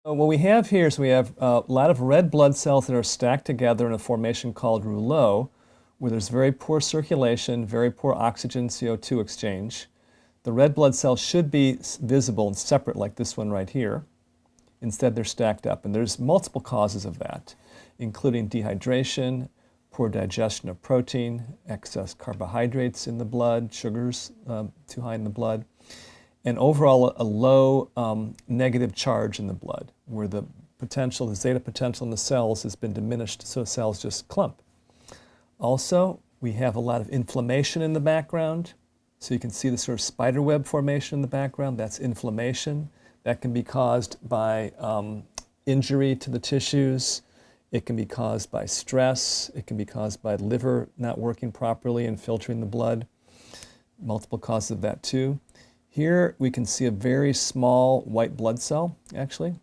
What we have here is we have a lot of red blood cells that are stacked together in a formation called rouleau, where there's very poor circulation, very poor oxygen CO2 exchange. The red blood cells should be visible and separate like this one right here. Instead, they're stacked up, and there's multiple causes of that, including dehydration, poor digestion of protein, excess carbohydrates in the blood, sugars too high in the blood, and overall a low negative charge in the blood, where the potential, the zeta potential in the cells has been diminished, so cells just clump. Also, we have a lot of inflammation in the background. So you can see the sort of spider web formation in the background. That's inflammation. That can be caused by injury to the tissues. It can be caused by stress. It can be caused by liver not working properly and filtering the blood. Multiple causes of that too. Here we can see a very small white blood cell, actually.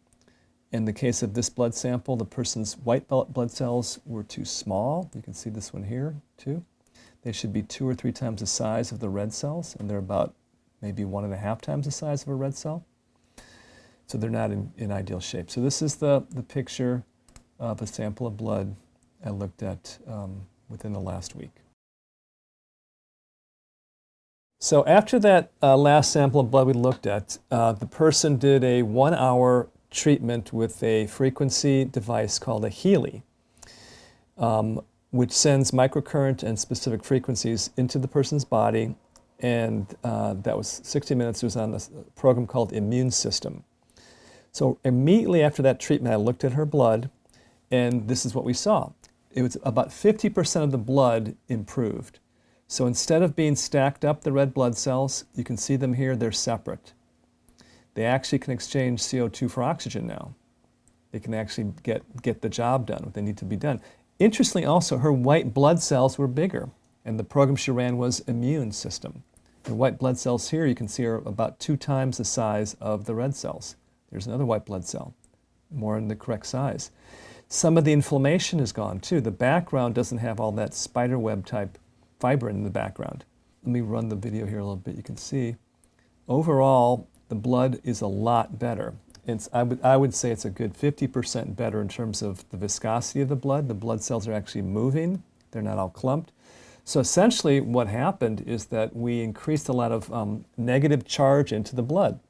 In the case of this blood sample, the person's white blood cells were too small. You can see this one here too. They should be 2 or 3 times the size of the red cells, and they're about maybe 1.5 times the size of a red cell. So they're not in ideal shape. So this is the picture of a sample of blood I looked at within the last week. So after that last sample of blood we looked at, the person did a 1-hour treatment with a frequency device called a Healy, which sends microcurrent and specific frequencies into the person's body. And that was 60 minutes. It was on a program called Immune System. So immediately after that treatment, I looked at her blood, and this is what we saw. It was about 50% of the blood improved. So instead of being stacked up, the red blood cells, you can see them here, they're separate. They actually can exchange CO2 for oxygen now. They can actually get the job done, what they need to be done. Interestingly also, her white blood cells were bigger, and the program she ran was Immune System. The white blood cells here, you can see, are about 2 times the size of the red cells. There's another white blood cell, more in the correct size. Some of the inflammation is gone too. The background doesn't have all that spider web type fibrin in the background. Let me run the video here a little bit. You can see, overall, the blood is a lot better. I would say it's a good 50% better in terms of the viscosity of the blood. The blood cells are actually moving. They're not all clumped. So essentially what happened is that we increased a lot of negative charge into the blood.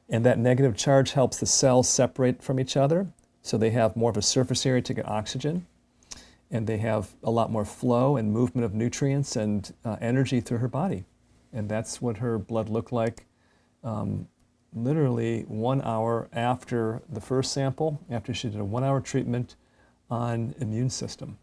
And that negative charge helps the cells separate from each other, so they have more of a surface area to get oxygen. And they have a lot more flow and movement of nutrients and energy through her body. And that's what her blood looked like literally 1 hour after the first sample, after she did a 1-hour treatment on Immune System.